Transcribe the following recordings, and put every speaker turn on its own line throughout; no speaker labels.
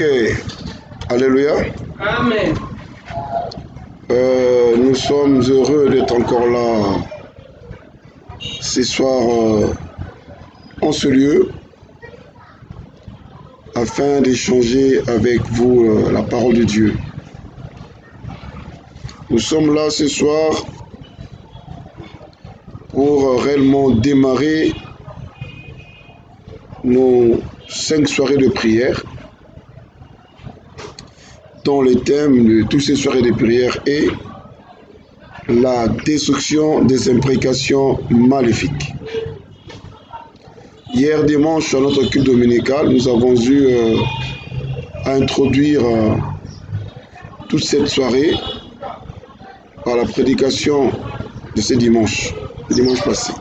Ok. Alléluia.
Amen.
Nous sommes heureux d'être encore là ce soir en ce lieu afin d'échanger avec vous la parole de Dieu. Nous sommes là ce soir pour réellement démarrer nos 5 soirées de prière, dont le thème de toutes ces soirées de prière est la destruction des imprécations maléfiques. Hier dimanche, à notre culte dominical, nous avons eu à introduire toute cette soirée par la prédication de ce dimanche, le dimanche passé.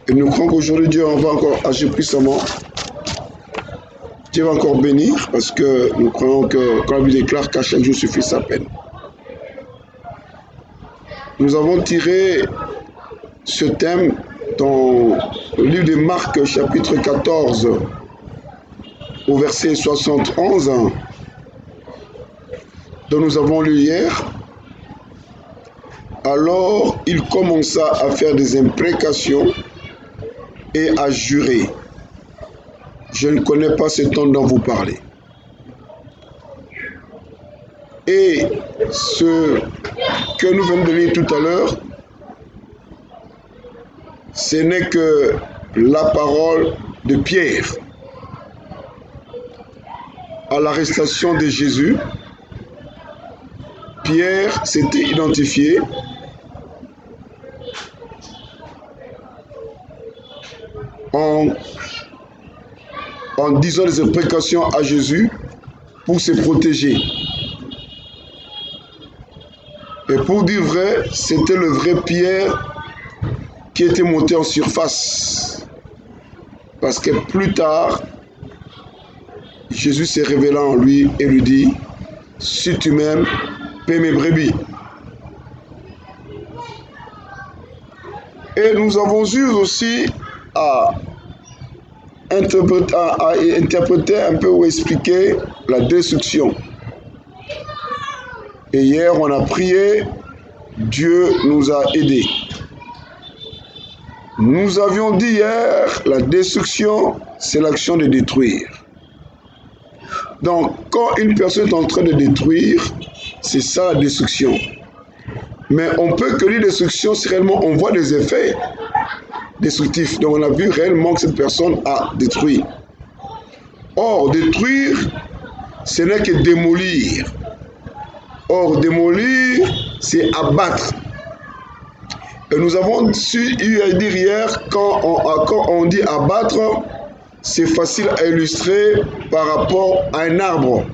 Et nous croyons qu'aujourd'hui, Dieu va encore agir puissamment. Dieu va encore bénir parce que nous croyons que, quand la Bible déclare qu'à chaque jour suffit sa peine. Nous avons tiré ce thème dans le livre de Marc, chapitre 14, au verset 71, dont nous avons lu hier. Alors, il commença à faire des imprécations et à jurer. Je ne connais pas ce temps dont vous parlez. Et ce que nous venons de lire tout à l'heure, ce n'est que la parole de Pierre à l'arrestation de Jésus. Pierre s'était identifié en disant des imprécations à Jésus pour se protéger. Et pour dire vrai, c'était le vrai Pierre qui était monté en surface. Parce que plus tard, Jésus s'est révélé en lui et lui dit, « Si tu m'aimes, paie mes brebis. » Et nous avons eu aussi à interpréter un peu ou expliquer la destruction. Et hier, on a prié, Dieu nous a aidés. Nous avions dit hier, la destruction, c'est l'action de détruire. Donc, quand une personne est en train de détruire, c'est ça la destruction. Mais on peut que dire destruction si réellement on voit des effets destructifs. Donc, on a vu réellement que cette personne a détruit. Or, détruire, ce n'est que démolir. Or, démolir, c'est abattre. Et nous avons eu à dire hier, quand on dit abattre, c'est facile à illustrer par rapport à un arbre.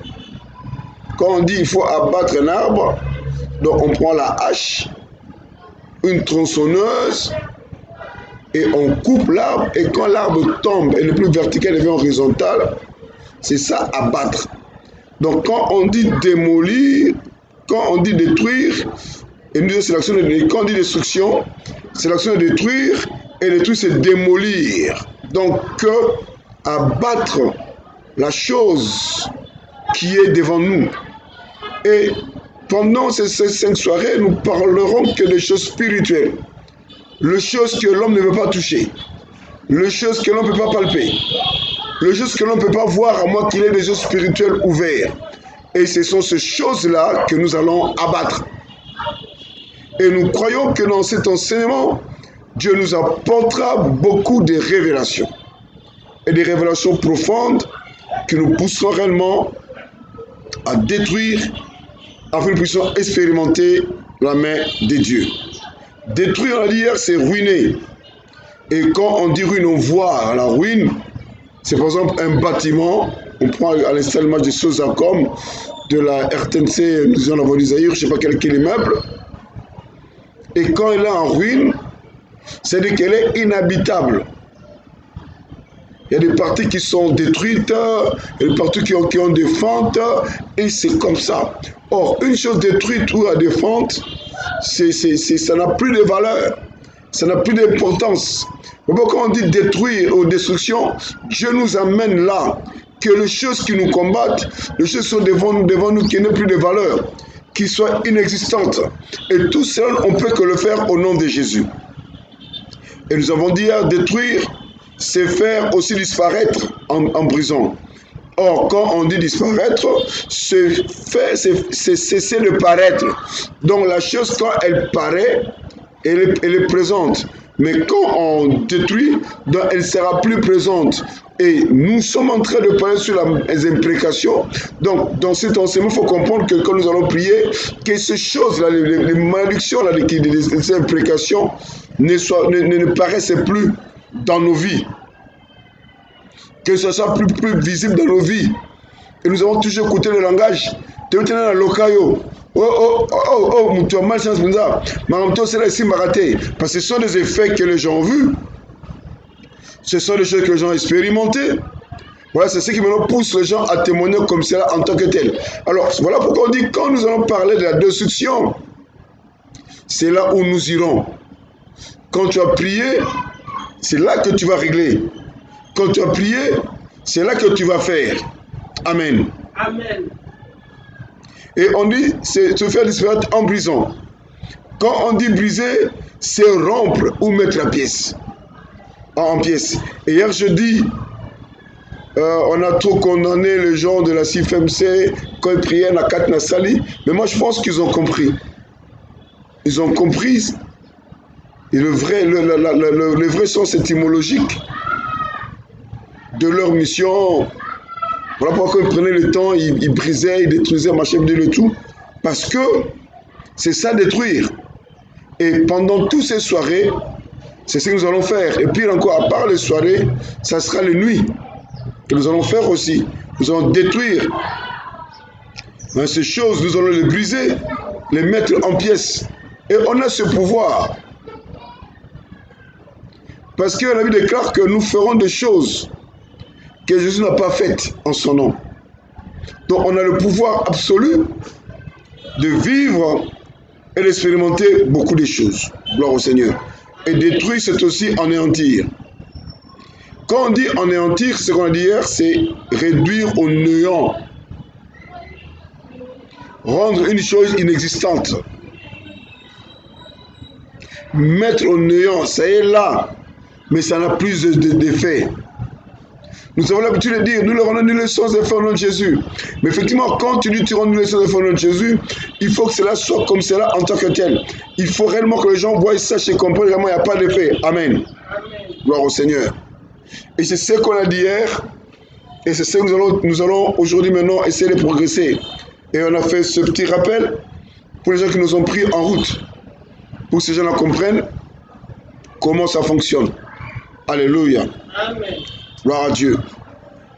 Quand on dit il faut abattre un arbre, donc on prend la hache, une tronçonneuse, et on coupe l'arbre, et quand l'arbre tombe et n'est plus vertical, il devient horizontal, c'est ça abattre. Donc quand on dit démolir, quand on dit détruire, et nous c'est l'action de quand on dit destruction, c'est l'action de détruire, et détruire c'est démolir. Donc abattre la chose qui est devant nous. Et pendant ces 5 soirées, nous parlerons que des choses spirituelles, les choses que l'homme ne veut pas toucher, les choses que l'on ne peut pas palper, les choses que l'on ne peut pas voir à moins qu'il ait des yeux spirituels ouverts. Et ce sont ces choses-là que nous allons abattre. Et nous croyons que dans cet enseignement, Dieu nous apportera beaucoup de révélations. Et des révélations profondes que nous pousserons réellement à détruire afin que nous puissions expérimenter la main de Dieu. Détruire, on a dit hier, c'est ruiner. Et quand on dit ruine, on voit la ruine. C'est par exemple un bâtiment. On prend à l'instant le match de Sozacom, de la RTNC, nous disons la voie d'Isaïr, je ne sais pas quel est l'immeuble. Et quand elle est en ruine, c'est-à-dire qu'elle est inhabitable. Il y a des parties qui sont détruites, il y a des parties qui ont des fentes, et c'est comme ça. Or, une chose détruite ou à des fentes, ça n'a plus de valeur, ça n'a plus d'importance. Quand on dit détruire ou destruction, Dieu nous amène là que les choses qui nous combattent, les choses qui sont devant nous, qui n'aient plus de valeur, qui soient inexistantes. Et tout cela, on ne peut que le faire au nom de Jésus. Et nous avons dit à détruire, c'est faire aussi disparaître en prison. Or, quand on dit disparaître, c'est cesser de paraître. Donc la chose, quand elle paraît, elle est présente. Mais quand on détruit, donc elle ne sera plus présente. Et nous sommes en train de parler sur les imprécations. Donc, dans cet enseignement, il faut comprendre que quand nous allons prier, que ces choses-là, les malédictions, les imprécations, ne paraissent plus dans nos vies. Que ce soit plus visible dans nos vies. Et nous avons toujours écouté le langage. Tu es dans le locayo. Tu as mal chance pour ça. Mais en même temps, c'est là ici raté. Parce que ce sont des effets que les gens ont vus. Ce sont des choses que les gens ont expérimentées. Voilà, c'est ce qui maintenant pousse les gens à témoigner comme cela en tant que tel. Alors, voilà pourquoi on dit, quand nous allons parler de la destruction, c'est là où nous irons. Quand tu as prié, c'est là que tu vas régler. Quand tu as prié, c'est là que tu vas faire. Amen.
Amen.
Et on dit, c'est se faire disparaître en brisant. Quand on dit briser, c'est rompre ou mettre en pièces. Et hier jeudi, on a trop condamné les gens de la CFMC quand ils priaient à Kat Nassali. Mais moi je pense qu'ils ont compris. Ils ont compris. Et le vrai sens étymologique de leur mission. Voilà pourquoi ils prenaient le temps, ils brisaient, ils détruisaient, machin, le tout. Parce que c'est ça détruire. Et pendant toutes ces soirées, c'est ce que nous allons faire. Et puis encore, à part les soirées, ça sera les nuits que nous allons faire aussi. Nous allons détruire. Mais ces choses, nous allons les briser, les mettre en pièces. Et on a ce pouvoir. Parce que la Bible déclare que nous ferons des choses que Jésus n'a pas faites en son nom. Donc on a le pouvoir absolu de vivre et d'expérimenter beaucoup de choses. Gloire au Seigneur. Et détruire, c'est aussi anéantir. Quand on dit anéantir, ce qu'on a dit hier, c'est réduire au néant. Rendre une chose inexistante. Mettre au néant, ça est là, mais ça n'a plus d'effet. Nous avons l'habitude de dire, nous leur rendons les sens des formes de Jésus. Mais effectivement, quand tu dis tu rends les sens des formes de Jésus, il faut que cela soit comme cela en tant que tel. Il faut réellement que les gens voient ça, et comprennent vraiment il n'y a pas d'effet. Amen. Gloire au Seigneur. Et c'est ce qu'on a dit hier, et c'est ce que nous allons aujourd'hui maintenant essayer de progresser. Et on a fait ce petit rappel pour les gens qui nous ont pris en route, pour que ces gens-là comprennent comment ça fonctionne. Alléluia.
Amen.
Gloire à Dieu.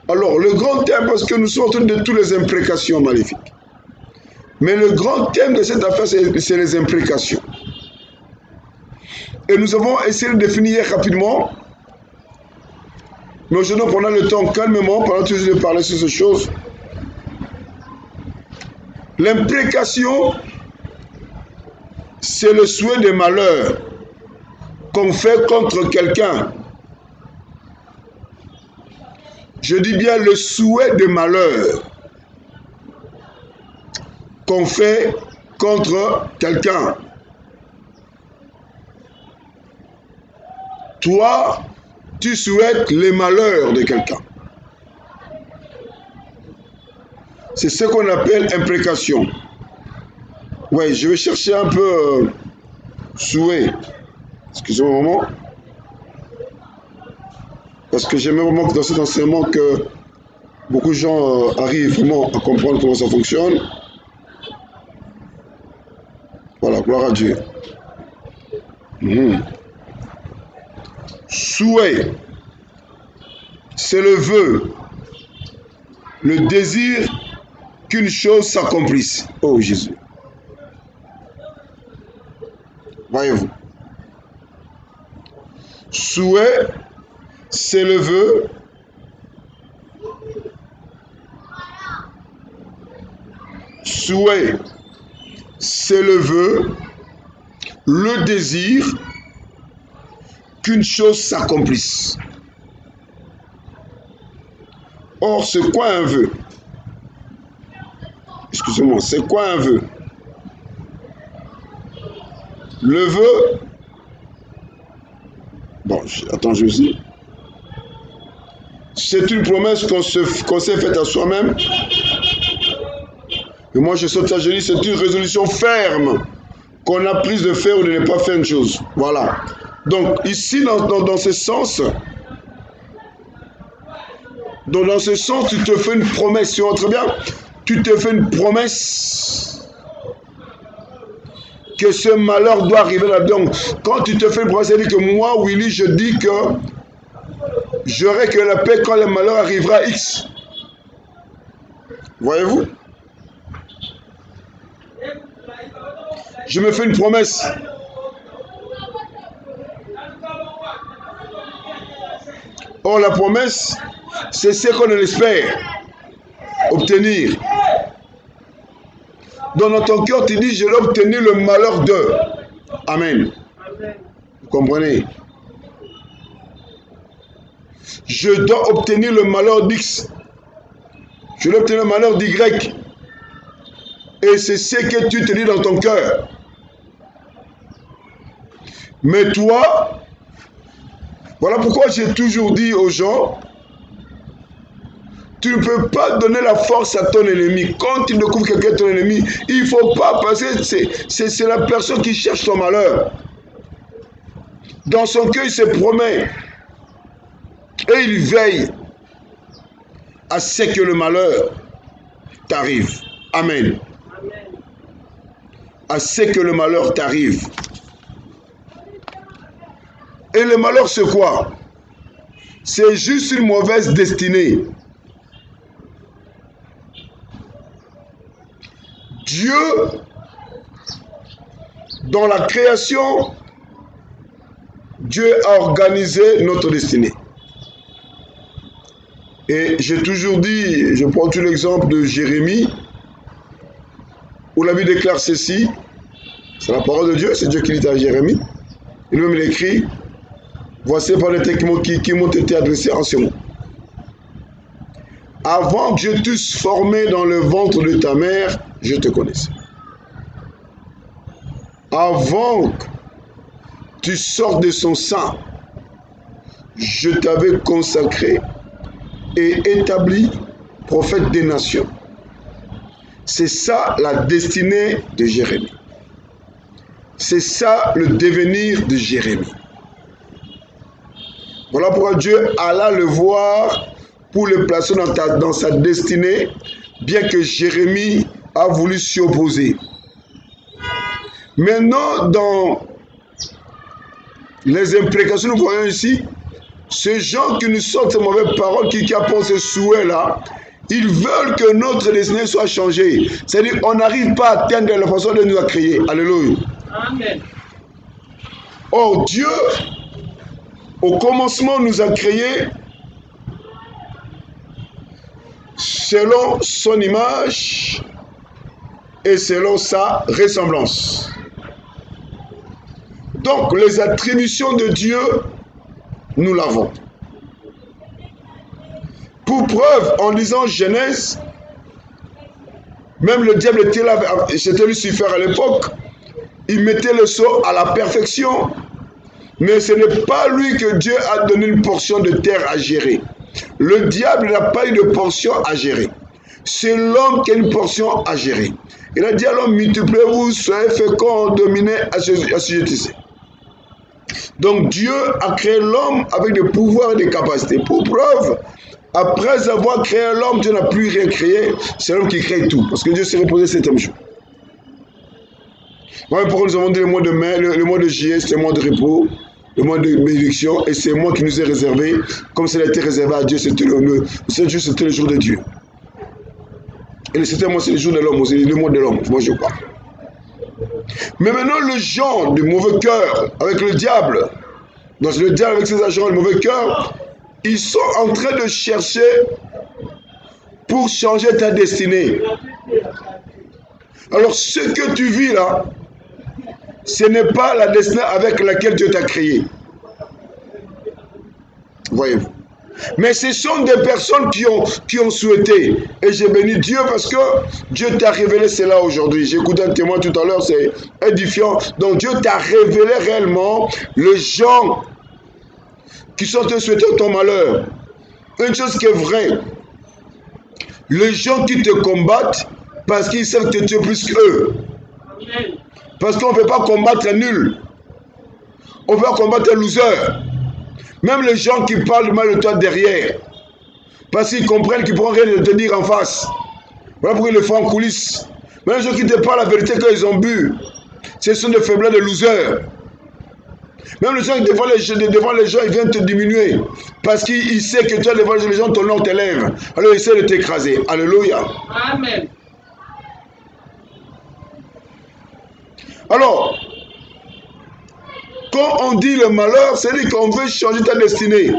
Alors, le grand thème, parce que nous sommes en train de toutes les imprécations maléfiques. Mais le grand thème de cette affaire, c'est les imprécations. Et nous avons essayé de définir rapidement. Mais aujourd'hui, on a le temps calmement, pendant toujours de parler sur ces choses. L'imprécation, c'est le souhait de malheur qu'on fait contre quelqu'un. Je dis bien le souhait de malheur qu'on fait contre quelqu'un. Toi, tu souhaites les malheurs de quelqu'un. C'est ce qu'on appelle imprécation. Ouais, je vais chercher un peu souhait. Excusez-moi un moment. Parce que j'aimerais vraiment que dans cet enseignement que beaucoup de gens arrivent vraiment à comprendre comment ça fonctionne. Voilà, gloire à Dieu. Souhait, c'est le vœu, le désir qu'une chose s'accomplisse. Oh Jésus. Voyez-vous. Souhait, c'est le vœu, souhait, c'est le vœu, le désir qu'une chose s'accomplisse. Or, c'est quoi un vœu? Excusez-moi, c'est quoi un vœu? Le vœu, bon, attends, je dis, c'est une promesse qu'on s'est faite à soi-même. Et moi, je saute ça, je dis, c'est une résolution ferme qu'on a prise de faire ou de ne pas faire une chose. Voilà. Donc, ici, dans ce sens, dans ce sens, tu te fais une promesse. Tu vois très bien? Tu te fais une promesse que ce malheur doit arriver là-dedans. Quand tu te fais une promesse, c'est-à-dire que moi, Willy, je dis que j'aurai que la paix quand le malheur arrivera X. Voyez-vous? Je me fais une promesse. Or, la promesse, c'est ce qu'on espère obtenir. Donc, dans ton cœur, tu dis, je vais obtenir le malheur de. Amen. Vous comprenez? Je dois obtenir le malheur d'X. Je dois obtenir le malheur d'Y. Et c'est ce que tu te dis dans ton cœur. Mais toi, voilà pourquoi j'ai toujours dit aux gens, tu ne peux pas donner la force à ton ennemi. Quand tu découvres quelqu'un est ton ennemi, il ne faut pas, parce que c'est la personne qui cherche ton malheur. Dans son cœur, il se promet. Et il veille à ce que le malheur t'arrive. Amen. À ce que le malheur t'arrive. Et le malheur, c'est quoi? C'est juste une mauvaise destinée. Dieu, dans la création, Dieu a organisé notre destinée. Et j'ai toujours dit, je prends tout l'exemple de Jérémie, où la Bible déclare ceci, c'est la parole de Dieu, c'est Dieu qui dit à Jérémie. Et lui-même il écrit, voici par les textes qui m'ont été adressés en ce mot. Avant que je t'eusse formé dans le ventre de ta mère, je te connaissais. Avant que tu sortes de son sein, je t'avais consacré et établi prophète des nations. C'est ça la destinée de Jérémie. C'est ça le devenir de Jérémie. Voilà pourquoi Dieu alla le voir pour le placer dans sa destinée, bien que Jérémie a voulu s'y opposer. Maintenant, dans les imprécations que nous voyons ici, ces gens qui nous sortent ces mauvaises paroles, qui apportent ce souhait-là, ils veulent que notre destinée soit changée. C'est-à-dire qu'on n'arrive pas à atteindre la façon de nous a créés. Alléluia. Amen. Or, Dieu, au commencement, nous a créés selon son image et selon sa ressemblance. Donc, les attributions de Dieu, nous l'avons. Pour preuve, en lisant Genèse, même le diable était là, c'était Lucifer à l'époque, il mettait le sceau à la perfection, mais ce n'est pas lui que Dieu a donné une portion de terre à gérer. Le diable n'a pas eu de portion à gérer. C'est l'homme qui a une portion à gérer. Il a dit à l'homme, multipliez-vous, soyez féconds, dominez, assujettissez. Donc Dieu a créé l'homme avec des pouvoirs et des capacités. Pour preuve, après avoir créé l'homme, Dieu n'a plus rien créé, c'est l'homme qui crée tout. Parce que Dieu s'est reposé le septième jour. Voilà pourquoi nous avons dit le mois de mai, le mois de juillet, c'est le mois de repos, le mois de bénédiction, et c'est le mois qui nous est réservé, comme cela a été réservé à Dieu, c'était le jour de Dieu. Et le septième mois, c'est le jour de l'homme, c'est le mois de l'homme, moi je crois. Mais maintenant, le genre de mauvais cœur avec le diable, donc le diable avec ses agents, le mauvais cœur, ils sont en train de chercher pour changer ta destinée. Alors, ce que tu vis là, ce n'est pas la destinée avec laquelle Dieu t'a créé. Voyez-vous. Mais ce sont des personnes qui ont souhaité. Et j'ai béni Dieu parce que Dieu t'a révélé cela aujourd'hui. J'ai écouté un témoin tout à l'heure, c'est édifiant. Donc Dieu t'a révélé réellement les gens qui sont en train de souhaiter ton malheur. Une chose qui est vraie, les gens qui te combattent parce qu'ils savent que tu es plus qu'eux. Parce qu'on ne peut pas combattre un nul. On peut pas combattre un loser. Même les gens qui parlent mal de toi derrière. Parce qu'ils comprennent qu'ils ne pourront rien te dire en face. Voilà pourquoi ils le font en coulisses. Mais les gens qui te parlent la vérité quand ils ont bu, ce sont des faiblesses de losers. Même les gens devant les gens, ils viennent te diminuer. Parce qu'ils savent que toi, devant les gens, ton nom t'élève. Alors ils essaient de t'écraser. Alléluia.
Amen.
Alors, quand on dit le malheur, c'est-à-dire qu'on veut changer ta destinée.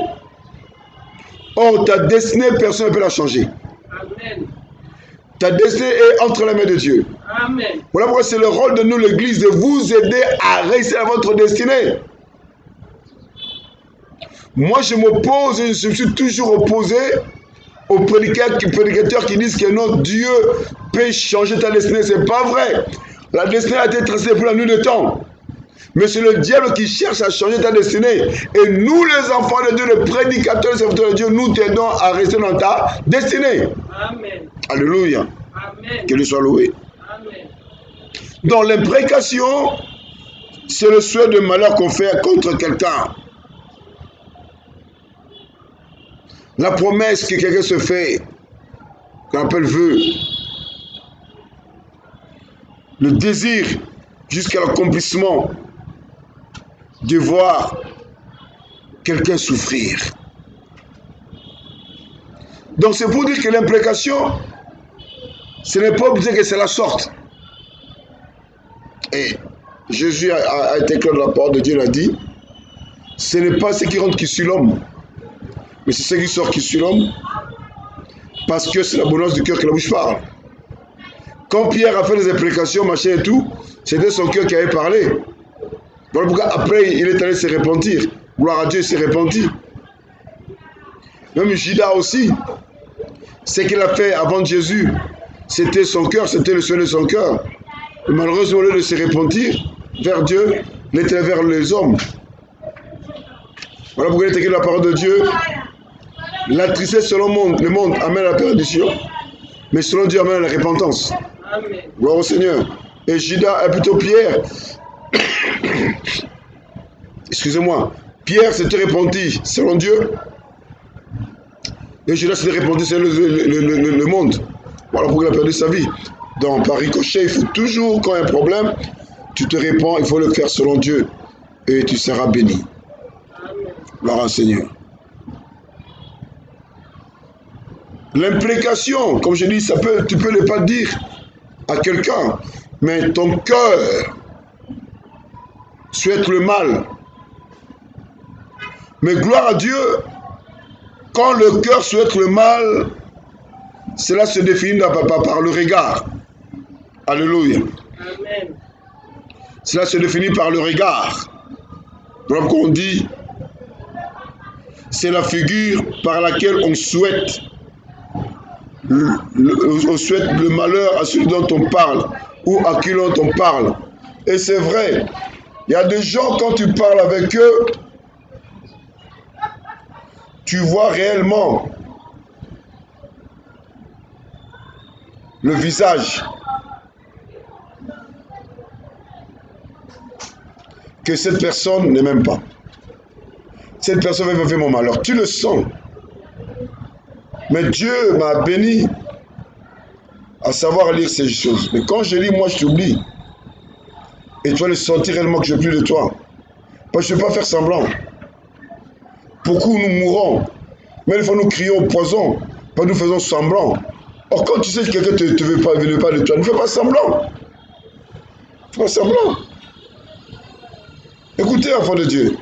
Or, ta destinée, personne ne peut la changer.
Amen.
Ta destinée est entre les mains de Dieu.
Amen.
Voilà pourquoi c'est le rôle de nous, l'Église, de vous aider à réussir à votre destinée. Moi, je m'oppose, je me suis toujours opposé aux prédicateurs qui disent que non, Dieu peut changer ta destinée. Ce n'est pas vrai. La destinée a été tracée depuis la nuit de temps. Mais c'est le diable qui cherche à changer ta destinée. Et nous, les enfants de Dieu, les prédicateurs, les serviteurs de Dieu, nous t'aidons à rester dans ta destinée.
Amen.
Alléluia.
Amen.
Que Dieu soit loué.
Amen.
Donc l'imprécation, c'est le souhait de malheur qu'on fait contre quelqu'un. La promesse que quelqu'un se fait, qu'on appelle vœu. Le désir jusqu'à l'accomplissement de voir quelqu'un souffrir. Donc c'est pour dire que l'imprécation, ce n'est pas obligé que c'est la sorte. Et Jésus a été clair de la parole de Dieu, il a dit, ce n'est pas ce qui rentre qui suit l'homme, mais c'est ce qui sort qui suit l'homme, parce que c'est l'abondance du cœur que la bouche parle. Quand Pierre a fait les imprécations, machin et tout, c'était son cœur qui avait parlé. Voilà pourquoi après il est allé se repentir. Gloire à Dieu, il s'est repenti. Même Judas aussi, ce qu'il a fait avant Jésus, c'était son cœur, c'était le souhait de son cœur. Et malheureusement, au lieu de se repentir vers Dieu, il était vers les hommes. Voilà pourquoi il est écrit la parole de Dieu. La tristesse selon le monde amène à la perdition, mais selon Dieu amène à la repentance.
Amen.
Gloire au Seigneur. Et Judas, plutôt Pierre, excusez-moi, Pierre s'était repenti selon Dieu, et Judas s'était repenti selon le monde. Voilà pourquoi il a perdu sa vie. Donc par ricochet, il faut toujours, quand il y a un problème, tu te répands, il faut le faire selon Dieu, et tu seras béni.
Amen.
Gloire au Seigneur. L'imprécation, comme je dis, tu peux ne pas dire à quelqu'un, mais ton cœur souhaite le mal. Mais gloire à Dieu, quand le cœur souhaite le mal, cela se définit par le regard. Alléluia.
Amen.
Cela se définit par le regard. Donc on dit, c'est la figure par laquelle on souhaite le malheur à celui dont on parle ou à qui l'on on parle. Et c'est vrai, il y a des gens, quand tu parles avec eux, tu vois réellement le visage que cette personne ne m'aime pas. Cette personne va faire mon malheur. Tu le sens. Mais Dieu m'a béni à savoir lire ces choses. Mais quand je lis, moi, je t'oublie. Et tu vas le sentir réellement que je n'ai plus de toi. Parce que je ne peux pas faire semblant. Beaucoup nous mourrons. Mais une fois nous crions au poison, pas nous faisons semblant. Or, quand tu sais que quelqu'un ne veut pas de toi, ne fais pas semblant. Fais pas semblant. Écoutez, enfant de Dieu.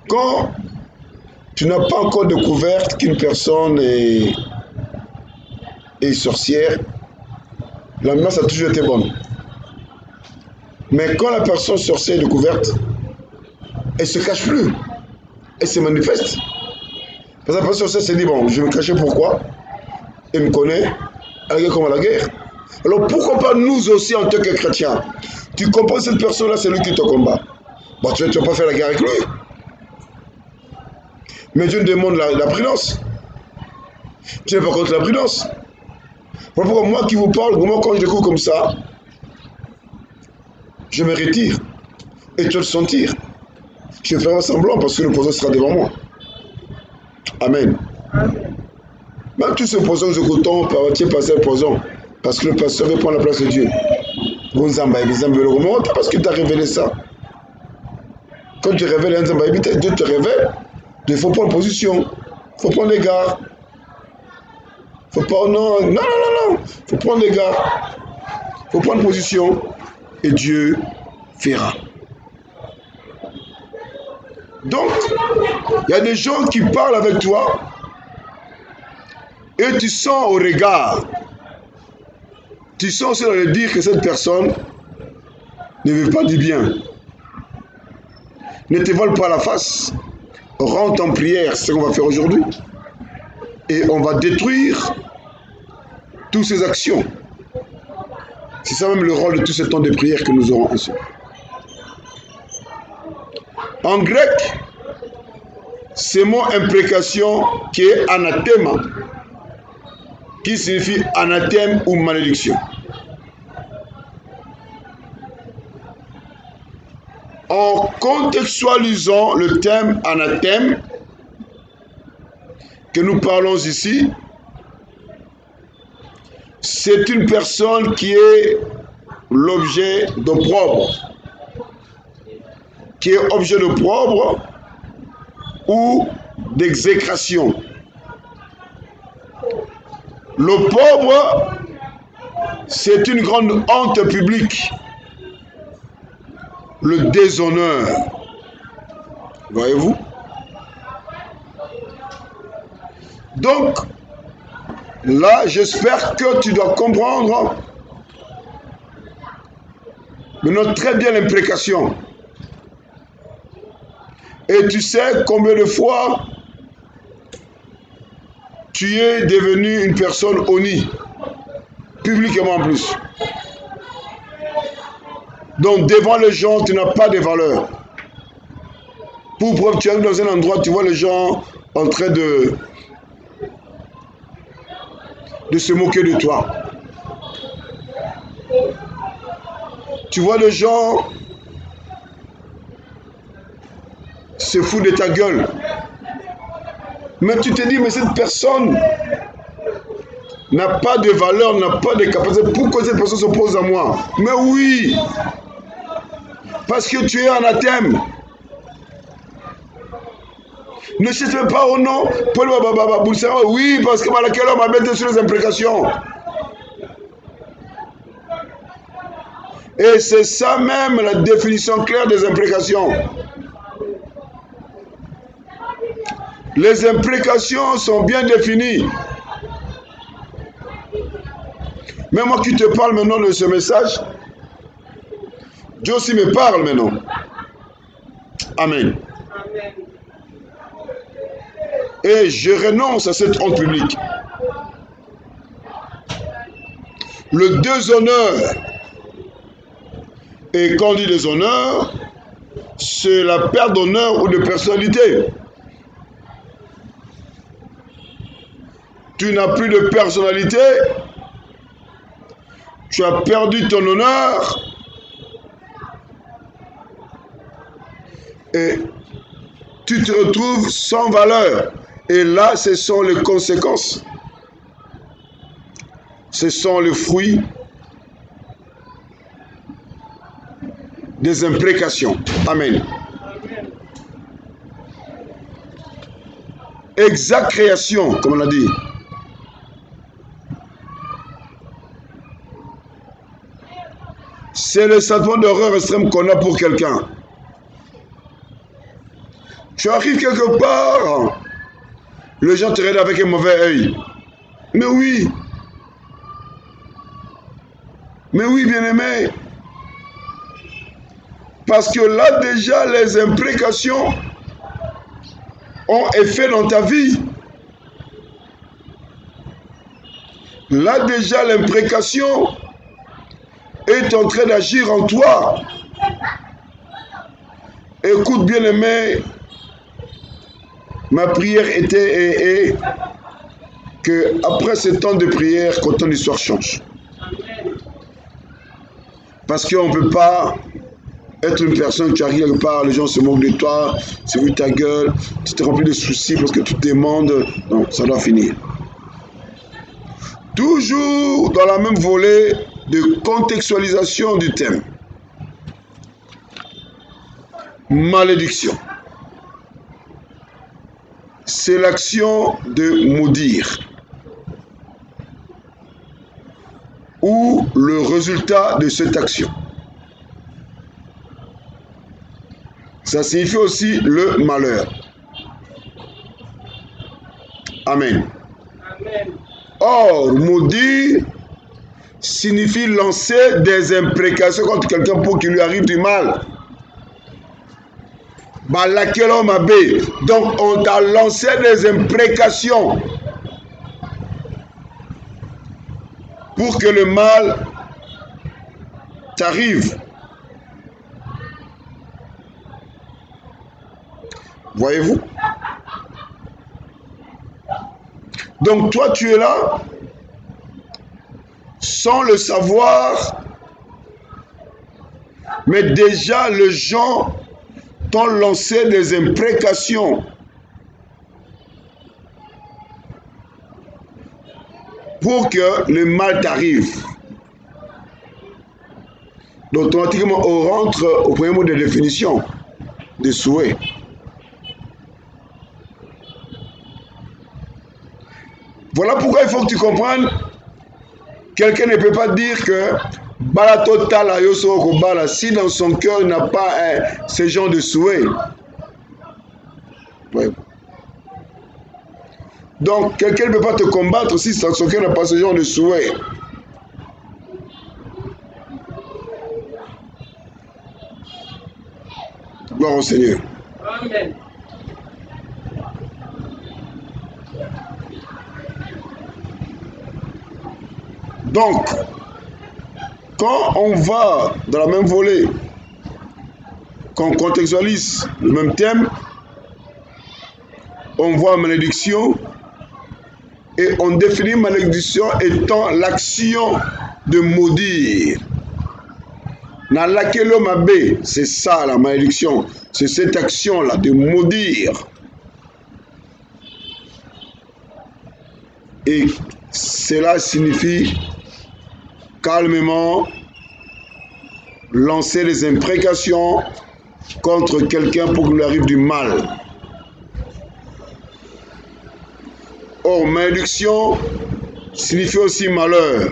Quand tu n'as pas encore découvert qu'une personne est sorcière, l'ambiance a toujours été bonne. Mais quand la personne sorcière est découverte, elle ne se cache plus. Elle se manifeste. Parce que la personne s'est dit, bon, je vais me cacher pourquoi? Il me connaît, à la guerre comme à la guerre. Alors pourquoi pas nous aussi en tant que chrétiens? Tu comprends cette personne-là, c'est lui qui te combat. Bon, tu ne vas pas faire la guerre avec lui. Mais Dieu nous demande la prudence. Tu n'es pas contre la prudence. Pourquoi moi qui vous parle, moi quand je découvre comme ça, je me retire. Et tu vas le sentir. Je ferai semblant parce que le poison sera devant moi. Amen.
Amen.
Même tous ces poisons que nous écoutons, tu es passé le poison. Parce que le pasteur veut prendre la place de Dieu. Parce que tu as révélé ça. Quand tu révèles un Zambaïbi, Dieu te révèle. Il faut prendre position. Il faut prendre les gardes. Il faut pas. Non. Il faut prendre les gardes. Il faut prendre position. Et Dieu fera. Donc, il y a des gens qui parlent avec toi. Et tu sens au regard. Tu sens aussi dans le dire que cette personne ne veut pas du bien. Ne te vole pas la face. Rentre en prière, c'est ce qu'on va faire aujourd'hui. Et on va détruire toutes ces actions. C'est ça même le rôle de tout ce temps de prière que nous aurons ensemble. En grec, c'est mot imprécation qui est anathème, qui signifie anathème ou malédiction. En contextualisant le terme anathème que nous parlons ici, c'est une personne qui est l'objet d'opprobre, qui est objet d'opprobre ou d'exécration. L'opprobre, c'est une grande honte publique. Le déshonneur. Voyez-vous? Donc, là, j'espère que tu dois comprendre maintenant très bien l'imprécation. Et tu sais combien de fois tu es devenu une personne honnie, publiquement en plus. Donc devant les gens, tu n'as pas de valeur. Pour preuve, tu arrives dans un endroit, tu vois les gens en train de se moquer de toi. Tu vois les gens se foutent de ta gueule. Mais tu te dis, mais cette personne n'a pas de valeur, n'a pas de capacité. Pourquoi cette personne s'oppose à moi? Mais oui! Parce que tu es anathème. Ne cherche pas au nom. Oui, parce que laquelle on m'a bêté sur les imprécations. Et c'est ça même la définition claire des imprécations. Les imprécations sont bien définies. Mais moi qui te parle maintenant de ce message, Dieu aussi me parle maintenant. Amen.
Amen.
Et je renonce à cette honte publique. Le déshonneur, et quand on dit déshonneur, c'est la perte d'honneur ou de personnalité. Tu n'as plus de personnalité, tu as perdu ton honneur, et tu te retrouves sans valeur. Et là, ce sont les conséquences. Ce sont les fruits des imprécations. Amen.
Amen.
Exact création, comme on a dit. C'est le sentiment d'horreur extrême qu'on a pour quelqu'un. Tu arrives quelque part, les gens te regardent avec un mauvais œil. Mais oui, bien-aimé. Parce que là déjà, les imprécations ont effet dans ta vie. Là déjà, l'imprécation est en train d'agir en toi. Écoute, bien-aimé, ma prière était que après ce temps de prière, que ton histoire change.
Amen.
Parce qu'on ne peut pas être une personne qui arrive quelque part, les gens se moquent de toi, c'est vu ta gueule, tu te remplis de soucis parce que tu te demandes. Non, ça doit finir. Toujours dans la même volée de contextualisation du thème. Malédiction. C'est l'action de maudire. Ou le résultat de cette action. Ça signifie aussi le malheur. Amen.
Amen.
Or, maudire signifie lancer des imprécations contre quelqu'un pour qu'il lui arrive du mal. Donc, on t'a lancé des imprécations pour que le mal t'arrive. Voyez-vous? Donc, toi, tu es là sans le savoir, mais déjà, les gens t'ont lancé des imprécations pour que le mal t'arrive. Donc, automatiquement, on rentre au premier mot de définition de souhait. Voilà pourquoi il faut que tu comprennes. Quelqu'un ne peut pas dire que Bala total si dans son cœur il n'a pas ce genre de souhait. Ouais. Donc, quelqu'un ne peut pas te combattre si dans son cœur n'a pas ce genre de souhait. Gloire au Seigneur.
Amen.
Donc, quand on va dans la même volée, qu'on contextualise le même thème, on voit malédiction et on définit malédiction étant l'action de maudire. C'est ça la malédiction, c'est cette action-là de maudire. Et cela signifie calmement lancer les imprécations contre quelqu'un pour qu'il lui arrive du mal. Or, malédiction signifie aussi malheur.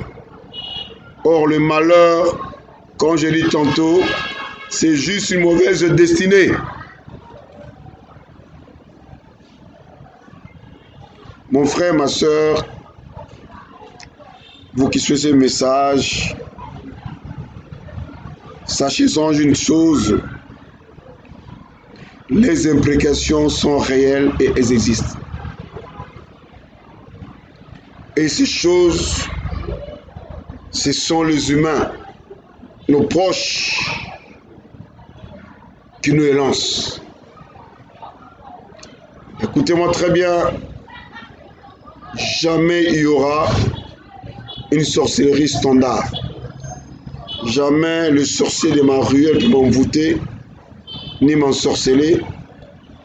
Or, le malheur, comme je dis tantôt, c'est juste une mauvaise destinée. Mon frère, ma soeur, vous qui suivez ce message, sachez-en une chose, les imprécations sont réelles et elles existent. Et ces choses, ce sont les humains, nos proches, qui nous les lancent. Écoutez-moi très bien, jamais il y aura une sorcellerie standard. Jamais le sorcier de ma ruelle peut m'envoûter, ni m'ensorceler,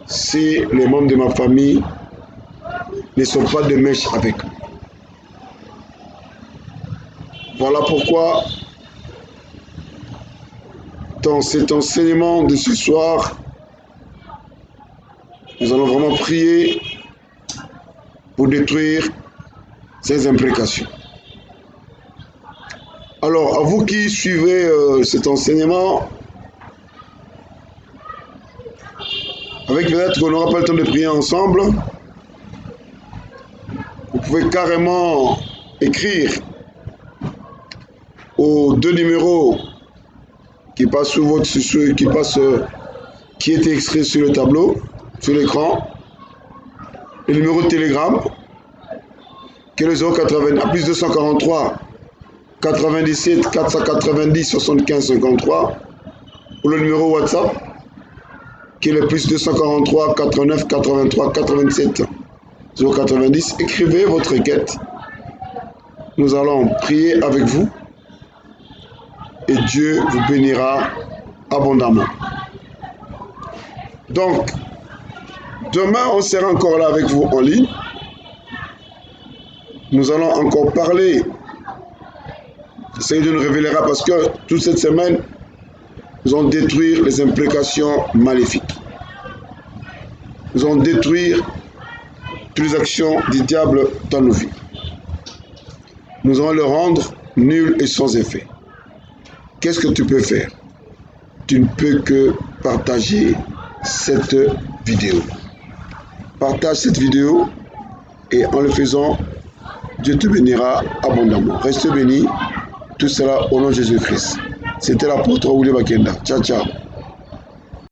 si les membres de ma famille ne sont pas de mèche avec. Voilà pourquoi, dans cet enseignement de ce soir, nous allons vraiment prier pour détruire ces imprécations. Alors, à vous qui suivez cet enseignement, avec peut-être qu'on n'aura pas le temps de prier ensemble, vous pouvez carrément écrire aux 2 numéros qui passent sur votre qui est extrait sur le tableau, sur l'écran, le numéro de Telegram que le 080, plus 243 97 490 75 53, ou le numéro WhatsApp qui est le plus 243 89 83 87 090. Écrivez votre requête. Nous allons prier avec vous et Dieu vous bénira abondamment. Donc, demain, on sera encore là avec vous en ligne. Nous allons encore parler. Le Seigneur Dieu nous révélera parce que toute cette semaine, nous allons détruire les implications maléfiques. Nous allons détruire toutes les actions du diable dans nos vies. Nous allons le rendre nul et sans effet. Qu'est-ce que tu peux faire? Tu ne peux que partager cette vidéo. Partage cette vidéo et en le faisant, Dieu te bénira abondamment. Reste béni. Tout cela au nom de Jésus-Christ. C'était l'apôtre William Bakenda. Ciao, ciao.